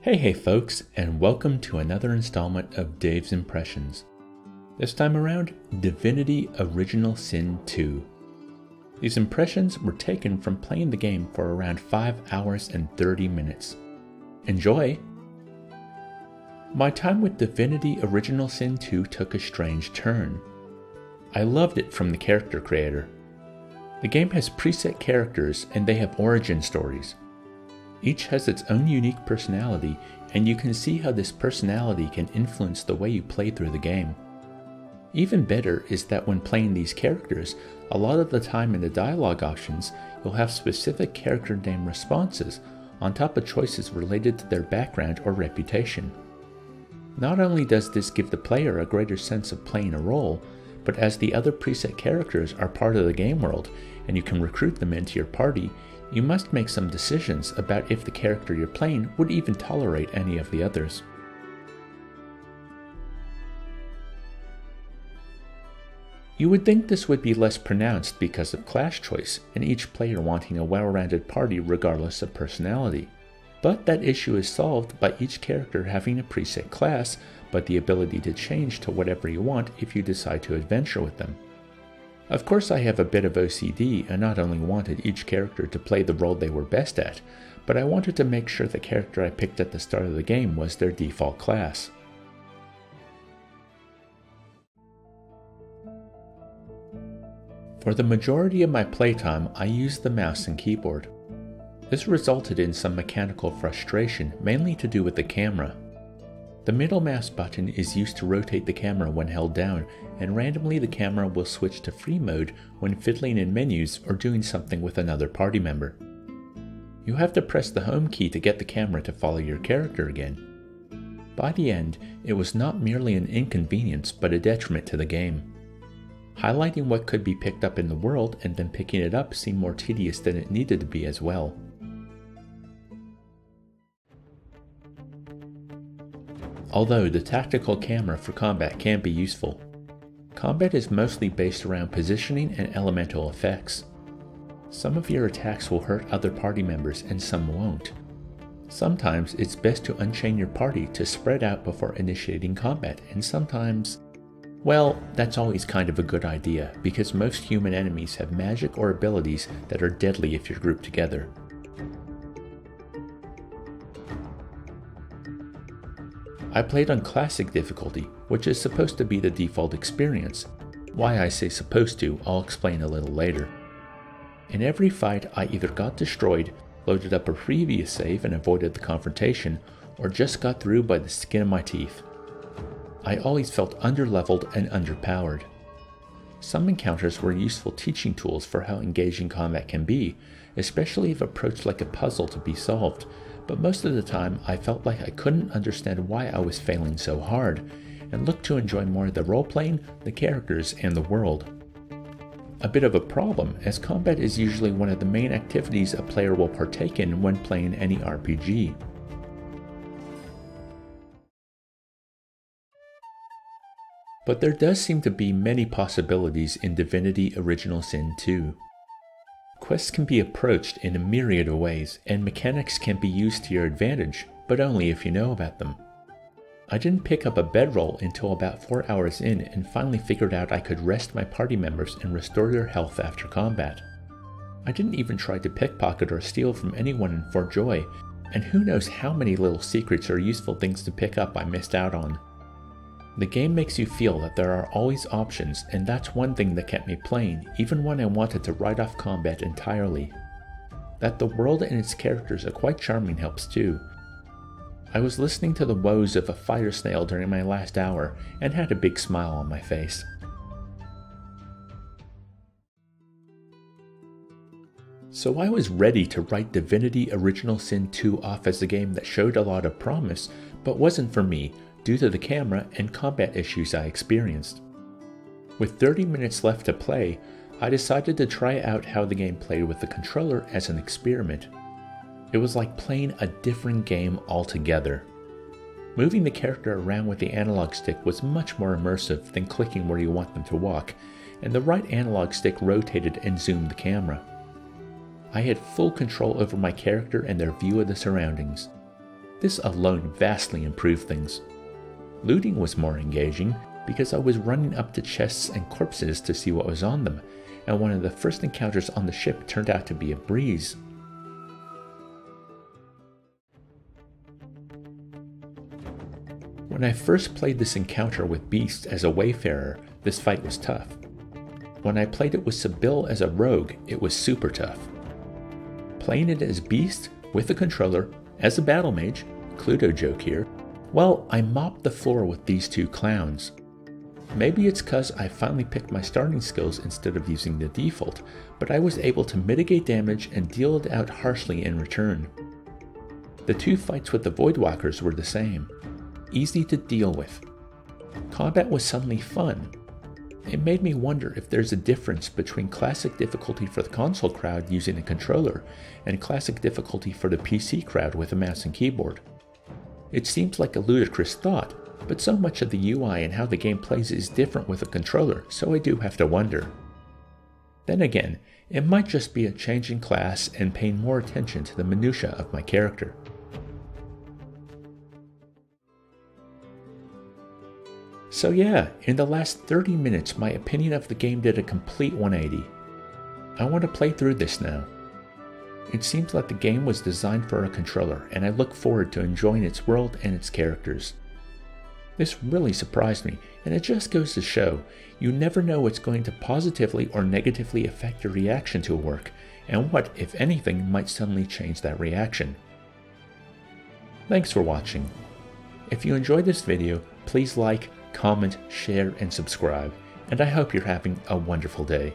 Hey folks, and welcome to another installment of Dave's Impressions. This time around, Divinity Original Sin 2. These impressions were taken from playing the game for around 5 hours and 30 minutes. Enjoy! My time with Divinity Original Sin 2 took a strange turn. I loved it from the character creator. The game has preset characters and they have origin stories. Each has its own unique personality, and you can see how this personality can influence the way you play through the game. Even better is that when playing these characters, a lot of the time in the dialogue options, you'll have specific character name responses on top of choices related to their background or reputation. Not only does this give the player a greater sense of playing a role, but as the other preset characters are part of the game world and you can recruit them into your party, you must make some decisions about if the character you're playing would even tolerate any of the others. You would think this would be less pronounced because of class choice and each player wanting a well-rounded party regardless of personality. But that issue is solved by each character having a preset class, but the ability to change to whatever you want if you decide to adventure with them. Of course, I have a bit of OCD and not only wanted each character to play the role they were best at, but I wanted to make sure the character I picked at the start of the game was their default class. For the majority of my playtime, I used the mouse and keyboard. This resulted in some mechanical frustration, mainly to do with the camera. The middle mouse button is used to rotate the camera when held down, and randomly the camera will switch to free mode when fiddling in menus or doing something with another party member. You have to press the home key to get the camera to follow your character again. By the end, it was not merely an inconvenience but a detriment to the game. Highlighting what could be picked up in the world and then picking it up seemed more tedious than it needed to be as well. Although the tactical camera for combat can be useful, combat is mostly based around positioning and elemental effects. Some of your attacks will hurt other party members and some won't. Sometimes it's best to unchain your party to spread out before initiating combat, and sometimes, well, that's always kind of a good idea because most human enemies have magic or abilities that are deadly if you're grouped together. I played on Classic difficulty, which is supposed to be the default experience. Why I say supposed to, I'll explain a little later. In every fight, I either got destroyed, loaded up a previous save and avoided the confrontation, or just got through by the skin of my teeth. I always felt underleveled and underpowered. Some encounters were useful teaching tools for how engaging combat can be, especially if approached like a puzzle to be solved, but most of the time I felt like I couldn't understand why I was failing so hard, and looked to enjoy more of the role-playing, the characters, and the world. A bit of a problem, as combat is usually one of the main activities a player will partake in when playing any RPG. But there does seem to be many possibilities in Divinity Original Sin 2. Quests can be approached in a myriad of ways, and mechanics can be used to your advantage, but only if you know about them. I didn't pick up a bedroll until about 4 hours in and finally figured out I could rest my party members and restore their health after combat. I didn't even try to pickpocket or steal from anyone in Fort Joy, and who knows how many little secrets or useful things to pick up I missed out on. The game makes you feel that there are always options, and that's one thing that kept me playing, even when I wanted to write off combat entirely. That the world and its characters are quite charming helps too. I was listening to the woes of a fire snail during my last hour, and had a big smile on my face. So I was ready to write Divinity Original Sin 2 off as a game that showed a lot of promise, but wasn't for me, due to the camera and combat issues I experienced. With 30 minutes left to play, I decided to try out how the game played with the controller as an experiment. It was like playing a different game altogether. Moving the character around with the analog stick was much more immersive than clicking where you want them to walk, and the right analog stick rotated and zoomed the camera. I had full control over my character and their view of the surroundings. This alone vastly improved things. Looting was more engaging because I was running up to chests and corpses to see what was on them, and one of the first encounters on the ship turned out to be a breeze. When I first played this encounter with Beast as a wayfarer, this fight was tough. When I played it with Sibyl as a rogue, it was super tough. Playing it as Beast, with a controller, as a battle mage, Cluedo joke here, well, I mopped the floor with these two clowns. Maybe it's cause I finally picked my starting skills instead of using the default, but I was able to mitigate damage and deal it out harshly in return. The two fights with the Voidwalkers were the same. Easy to deal with. Combat was suddenly fun. It made me wonder if there's a difference between classic difficulty for the console crowd using a controller and classic difficulty for the PC crowd with a mouse and keyboard. It seems like a ludicrous thought, but so much of the UI and how the game plays is different with a controller, so I do have to wonder. Then again, it might just be a change in class and paying more attention to the minutiae of my character. So yeah, in the last 30 minutes my opinion of the game did a complete 180. I want to play through this now. It seems like the game was designed for a controller, and I look forward to enjoying its world and its characters. This really surprised me, and it just goes to show, you never know what's going to positively or negatively affect your reaction to a work, and what, if anything, might suddenly change that reaction. Thanks for watching. If you enjoyed this video, please like, comment, share, and subscribe, and I hope you're having a wonderful day.